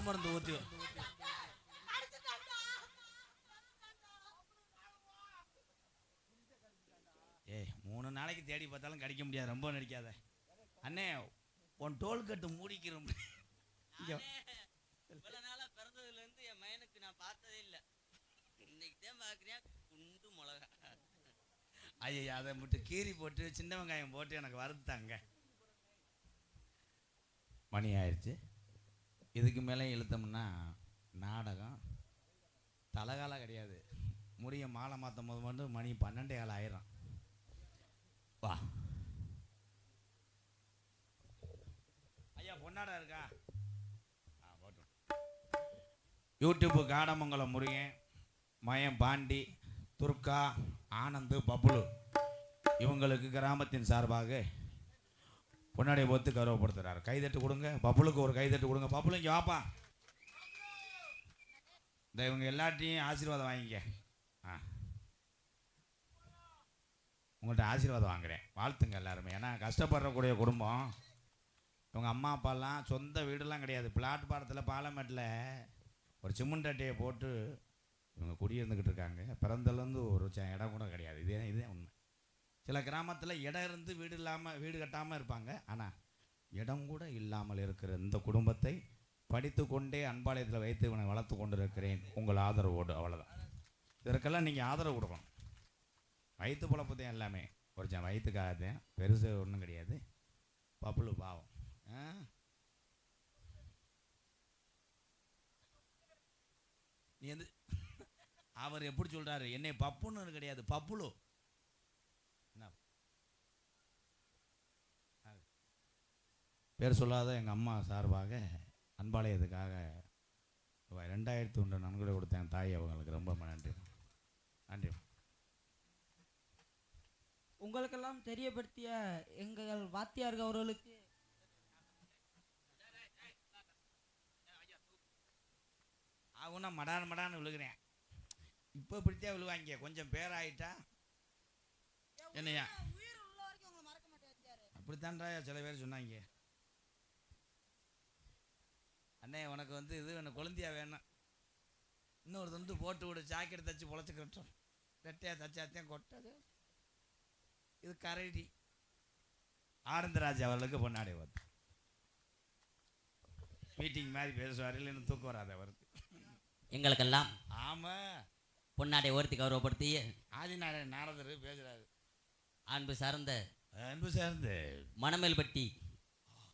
மருந்து ஊற்றி ஏய் 3 நாளைக்கு தேடி பார்த்தாலும் கிடைக்க முடியாது, ரொம்ப நடிக்காத அண்ணே. உன் டோல் கட்டு மூடிக்கிறோம். இவ்வளவு நாளா பிறந்ததுல இருந்து என் மயனுக்கு நான் பார்த்ததே இல்லை. இன்னைக்கு தான் பார்க்குறேன் குண்டு மிளகா. ஐயா அதை மட்டும் கீரி போட்டு சின்ன வெங்காயம் போட்டு எனக்கு வறுத்தாங்க. மணி ஆயிடுச்சு. இதுக்கு மேலே இழுத்தோம்னா நாடகம் தலைகாலம் கிடையாது. முடிய மாலை மாற்றும் போது மட்டும் மணி 12 ஆயிரம். வா ஐயா, பொன்னாடா இருக்கா? போட்டோம். யூடியூப்பு காடமங்கலம் முருகன், மயம் பாண்டி, துர்கா, ஆனந்து, பப்புலு இவங்களுக்கு கிராமத்தின் சார்பாக பொன்னாடியை பொத்து கௌரவப்படுத்துறாரு. கைதட்டு கொடுங்க பப்புலுக்கு, ஒரு கைதட்டு கொடுங்க. பப்புலு இங்கே வாப்பா. இந்த இவங்க எல்லாத்தையும் ஆசீர்வாதம் வாங்கிக்க. உங்கள்கிட்ட ஆசீர்வாதம் வாங்குறேன், வாழ்த்துங்க எல்லாருமே. ஏன்னா கஷ்டப்படக்கூடிய குடும்பம். இவங்க அம்மா அப்பாலாம் சொந்த வீடுலாம் கிடையாது. பிளாட்பாரத்தில் பாலமேட்டில் ஒரு சிமெண்ட் அட்டையை போட்டு இவங்க குடியிருந்துக்கிட்டு இருக்காங்க. பிறந்தலேருந்து ஒரு இடம் கூட கிடையாது. இதே உண்மை. சில கிராமத்தில் இடம் இருந்து வீடு இல்லாமல், வீடு கட்டாமல் இருப்பாங்க. ஆனால் இடம் கூட இல்லாமல் இருக்கிற இந்த குடும்பத்தை படித்து கொண்டே அன்பாலயத்தில் வைத்து இவனை வளர்த்து கொண்டு இருக்கிறேன் உங்கள் ஆதரவோடு. அவ்வளோதான். இதற்கெல்லாம் நீங்கள் ஆதரவு கொடுக்கணும். வயிற்று பொழப்புதான் எல்லாமே. ஒரு வயிற்றுக்காகத்தான், பெருசு ஒன்றும் கிடையாது. பப்புலு பாவம். நீ வந்து அவர் எப்படி சொல்கிறாரு, என்னை பப்புன்னு கிடையாது, பப்புலு. என்ன பேர் சொல்லாத எங்கள் அம்மா சார்பாக அன்பாலயத்துக்காக 2001 நன்கொடை கொடுத்தேன் தாய். அவங்களுக்கு ரொம்ப நன்றி. நன்றி. உங்களுக்கெல்லாம் தெரியப்படுத்திய எங்கள் வாத்தியார்கள் அவர்களுக்கு அவனா மடான்னு விழுகிறேன். இப்போ இப்படித்தே விழுவாங்க. கொஞ்சம் பேராயிட்டா என்னையா அப்படித்தான்டா சில பேர் சொன்னாங்க. அண்ணே உனக்கு வந்து இது வேணும், குழந்தையா வேணும், இன்னொரு துண்டு போட்டு விடு, ஜாக்கெட் தச்சு பொழைச்சிக்கிட்டோம். ரெட்டையாக தச்சாத்தையும் கொட்டது. இது கரடி. ஆனந்தராஜ் அவர்களுக்கு பொன்னாடை வந்து மீட்டிங் மாதிரி பேசுவார். இல்லைன்னு தூக்கம் வராது அவருக்கு. எங்களுக்கெல்லாம் ஆமாம் பொன்னாடை ஓர்த்தி கௌரவப்படுத்தி நாரதர் பேசுகிறாரு. அன்பு சார்ந்த மணமேல்பட்டி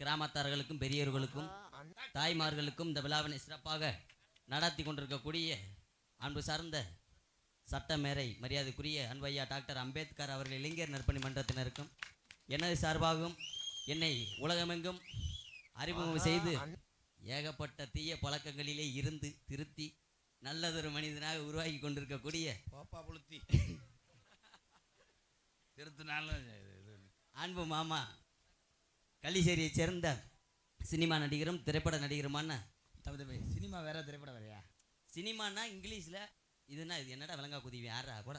கிராமத்தார்களுக்கும் பெரியவர்களுக்கும் தாய்மார்களுக்கும் இந்த விழாவினை சிறப்பாக நடத்தி கொண்டிருக்கக்கூடிய அன்பு சார்ந்த சட்டமேரை மரியாதைக்குரிய அன்பையா டாக்டர் அம்பேத்கர் அவர்கள் இளைஞர் நற்பணி மன்றத்தினருக்கும் எனது சார்பாகவும் என்னை உலகமெங்கும் அறிமுகம் செய்து ஏகப்பட்ட தீய பழக்கங்களிலே இருந்து திருத்தி நல்லதொரு மனிதனாக உருவாக்கி கொண்டிருக்கக்கூடிய அன்பு மாமா கள்ளிச்சேரியை சேர்ந்த சினிமா நடிகரும் திரைப்பட நடிகருமான சினிமா வேற திரைப்படம் வேறையா? சினிமானா இங்கிலீஷில், இதுனா இது என்னடா விளங்கா குதிவி யாரா கூட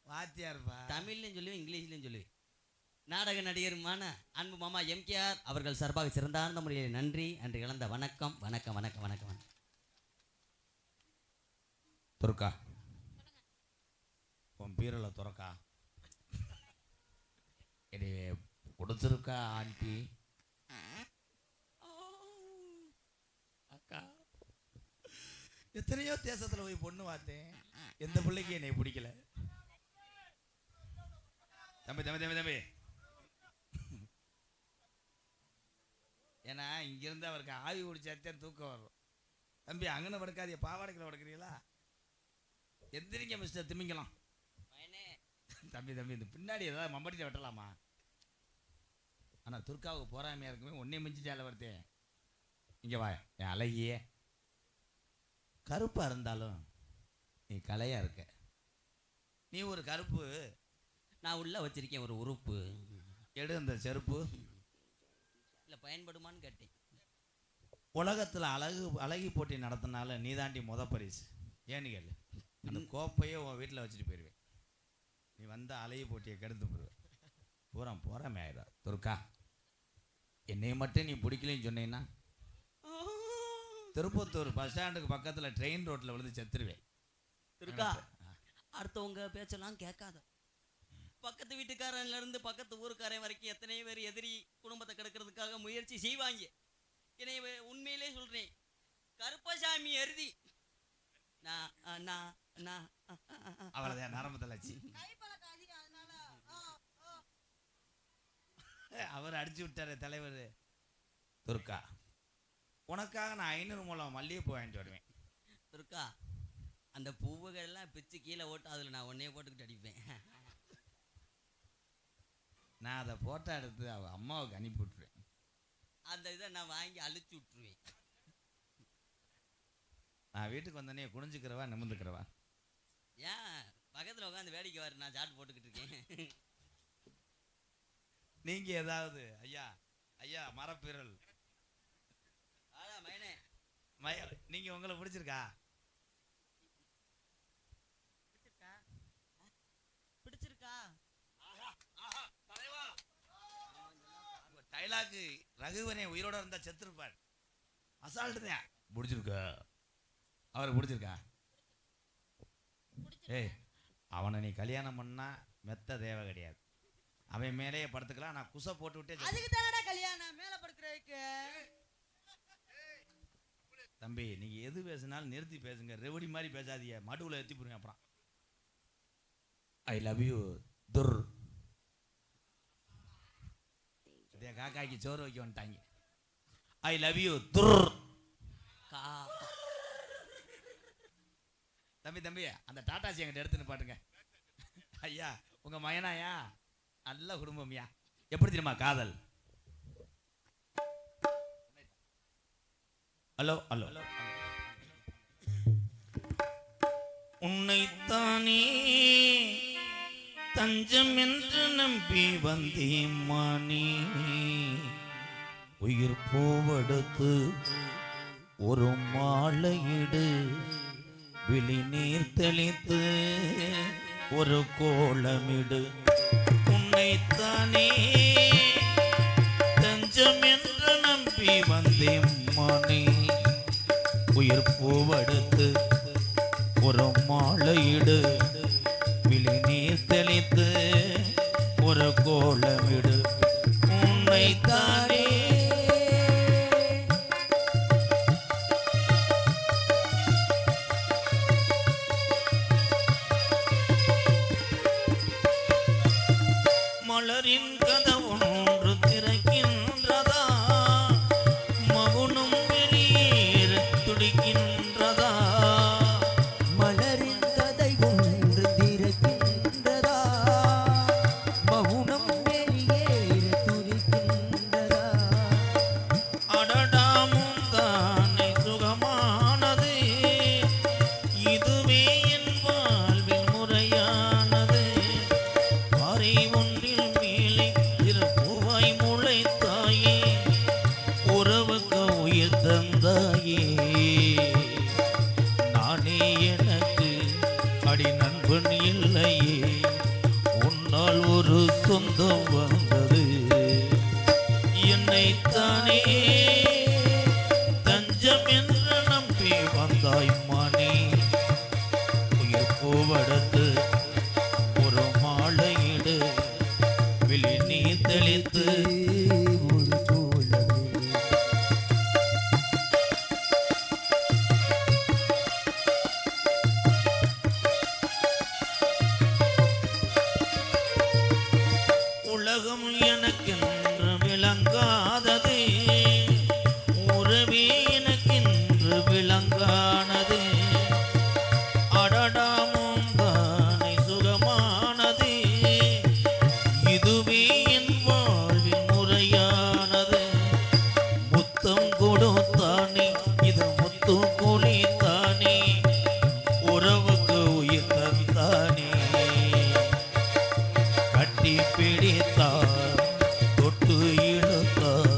வாத்தியார்ப்பா. தமிழ்லையும் சொல்லுவேன், இங்கிலீஷ்லையும் சொல்லுவேன். நாடக நடிகருமான அன்பு மாமா எம்கேஆர் அவர்கள் சார்பாக சிறந்தார்ந்த முறையில் நன்றி அன்று இழந்த வணக்கம் வணக்கம் வணக்கம் வணக்கம். துர்கா உன் பீரலை துறக்கா என்னைய கொடுத்துருக்கா ஆண்டி. அக்கா எத்தனையோ தேசத்தில் போய் பொண்ணு பார்த்தேன், எந்த பிள்ளைக்கு என்னை பிடிக்கல. தம்பி தம்பி தம்பி தம்பி ஏன்னா இங்கிருந்து அவருக்கு ஆவி குடிச்சாத்தான் தூக்கம் வரும். தம்பி அங்கன படுக்காதிய, பாவாடைக்கில் படுக்கிறீங்களா? எந்திரிங்க மிஸ்டர் திமிங்கலாம். தம்பி தம்பி இந்த பின்னாடி ஏதாவது மம்பட்டியில் வெட்டலாமா? ஆனால் துர்காவுக்கு போறாமையா இருக்குமே, ஒன்னே மிஞ்சிட்டால வருத்தேன். இங்கே வா என் அழகியே. கருப்பாக இருந்தாலும் நீ கலையாக இருக்க. நீ ஒரு கருப்பு, நான் உள்ள வச்சிருக்கேன் ஒரு உறுப்பு. எடு அந்த செருப்பு. இல்லை பயன்படுமான்னு கேட்டேன். உலகத்தில் அழகி போட்டி நடத்தினால நீ தாண்டி பரிசு. ஏன்னு கேளு, அந்த கோப்பையே உன் வீட்டில் வச்சுட்டு போயிடுவேன். நீ வந்த அழகி போட்டியை கெடுத்து போடுவேன். போறாமே ஆயிடும். துர்கா என்னை மட்டும் நீ பிடிக்கலன்னு சொன்னீங்கன்னா திருப்பத்தூர் பஸ் ஸ்டாண்டுக்கு பக்கத்தில் ட்ரெயின் ரோட்டில் விழுந்து செத்துருவேன். துர்கா, அடுத்தவங்க பேச்செல்லாம் கேட்காத. பக்கத்து வீட்டுக்காரன்ல இருந்து பக்கத்து ஊருக்காரன் வரைக்கும் எத்தனை பேர் எதிரி குடும்பத்தை கெடுக்கிறதுக்காக முயற்சி செய்வாங்க. என்னை உண்மையிலே சொல்றேன், கருப்பசாமி எருதி. அவ்வளோதான் நரம்பு தளர்ச்சி. அவர் அடிச்சு விட்டாரு தலைவர். துர்கா, உனக்காக நான் 500 மூலம் மல்லிகைப்பூ வாங்கிட்டு வருவேன். துர்கா, அந்த பூவுகள் எல்லாம் பிச்சு கீழே ஓட்டு, அதில் நான் ஒன்னையே போட்டுக்கிட்டு அடிப்பேன். நான் அதை போட்டோ எடுத்து அவள் அம்மாவுக்கு அனுப்பி விட்டுருவேன். அந்த இதை நான் வாங்கி அழிச்சு விட்டுருவேன். நான் வீட்டுக்கு வந்தோடனே குனிஞ்சுக்கிறவா நிமிந்துக்கிறவா? ஏன் பக்கத்தில் உட்காந்து வேடிக்கை வாரு, நான் சாட்டு போட்டுக்கிட்டு இருக்கேன். நீங்க ஏதாவது ஐயா ஐயா மரப்பீரல் மயனே நீங்க உங்களை பிடிச்சிருக்கா? பிடிச்சிருக்கா? டைலாக்கு ரகுவனே உயிரோட இருந்தா செத்துருப்பார். அசால்ட்டு தான். பிடிச்சிருக்கா? அவருக்கு பிடிச்சிருக்கா? ஏய், அவனை நீ கல்யாணம் பண்ணா மெத்த தேவை கிடையாது. அவன் மேலேயே படுத்துக்கலாம். நான் குசை போட்டு விட்டே. அதுக்கு தானடா கல்யாணம், மேல படுக்கிறதுக்கு. தம்பி, நீங்க எது பேசினாலும் நிறுத்தி பேசுங்க. ரெவடி மாதிரி பேசாதீங்க. மடுவில் ஏற்றி போடுங்க. அப்புறம் ஐ லவ் யூ துர். இதே காக்காய்க்கு சோறு வைக்க வந்துட்டாங்க. ஐ லவ் யூ துர். தம்பி தம்பி, அந்த டாட்டாசி என்கிட்ட எடுத்துன்னு பாட்டுங்க. ஐயா, உங்க மயனாயா நல்ல குடும்பம்யா. எப்படி தெரியுமா காதல்? Hello hello. உன்னைத்தானே தஞ்சம் என்று நம்பி வந்தேன் மானே. உயிர் பூவெடுத்து ஒரு மாலையிடு, விழி நீர் தெளித்து ஒரு கோலமிடு. உன்னைத்தானே தஞ்சம் என்று நம்பி வந்தேன் மானே. உயிர் பூவெடுத்து ஒரு மாலையிடு, விழி நீர் தெளித்து ஒரு கோலமிடு. உன்னைத்தானே மலரின் கதவொன்று திறக்கின்றதா, மகுனும் வெளியேற துடிக்கின்றதா. மலரின் கதை ஒன்று திறக்கின்றதா, மகுனம் வெளியேற துடிக்கின்றதா. அடடாமும் தானே சுகமானது, இதுவே என் வாழ்வில் முறையானது. பாறை ஒன்றில் மேலே பூவாய் முளைத்தாயே, உறவுக்கு உயிர் தந்தாயே. நானே எனக்கு அடி நண்பன் இல்லையே, உன்னால் ஒரு சொந்தம் வந்தது. என்னைத்தானே தஞ்சம் என்று நம்பி வந்தாய் மானே. உயிர் பூவெடுத்து ஒரு மாலையிடு, விழி நீர் தெளித்து ஒரு கோலமிடு. உலகம் எனக்கென்று விளங்காதது, உறவே எனக்கென்று விளங்கானது. அடடாமும் தானே சுகமானது, இதுவே என் வாழ்வின் முறையானது. முத்தம் கொடுத்தானே, இது முத்து குளித்தானே, உறவுக்கு உயிர் தந்தானே. கட்டி பிடித்தார், தொட்டு இழுத்தார்,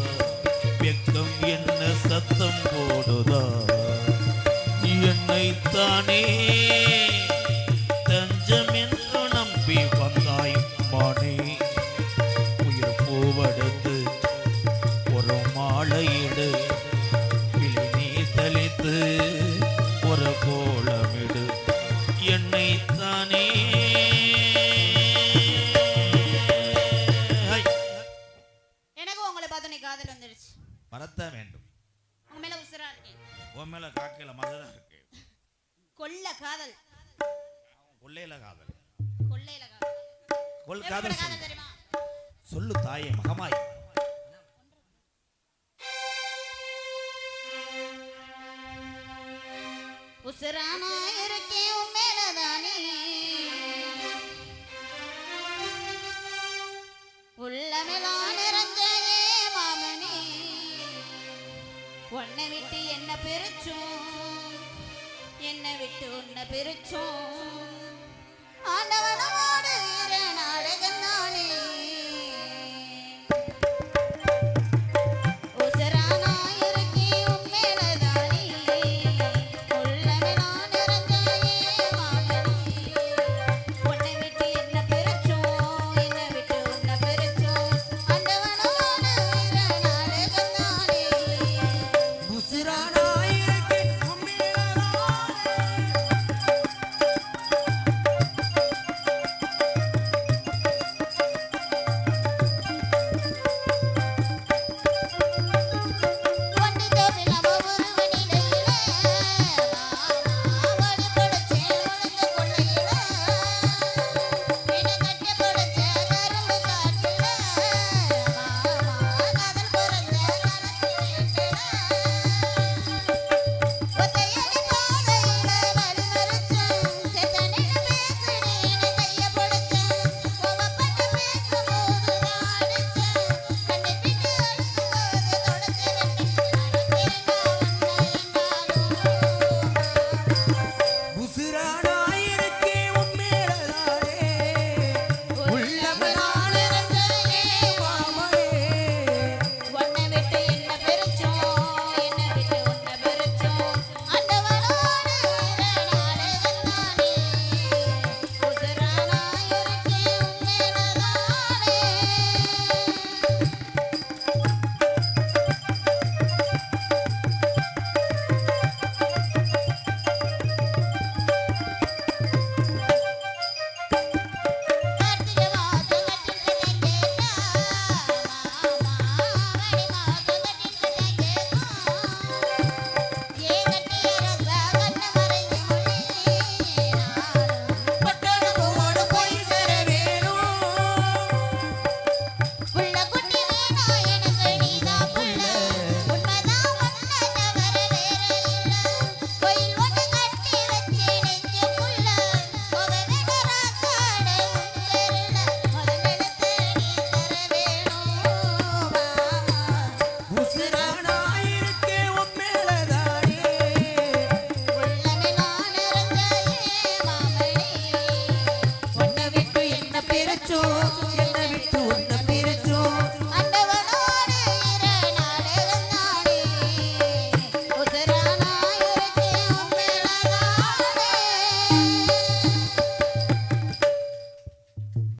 காதல் வந்துருச்சு. வரத்தான் வேண்டும். உங்க மேல உசுரா இருக்கேன். உன் மேல காக்கையில மதுதான் இருக்கு. கொல்ல காதல். கொள்ளையில காதல். கொள்ளையில காதல். கொல் எப்படிப்பட்ட காதல் காதல் தெரியுமா? சொல்லு தாயே மகமாய். உசுரானா இருக்கேன் உன் மேலதானே, உள்ளமெல்லாம் நிறைஞ்சே மாமனே, உன்னை விட்டு என்ன பிரிச்சோம், என்னை விட்டு உன்னை பிரிச்சோம், ஆண்டவனா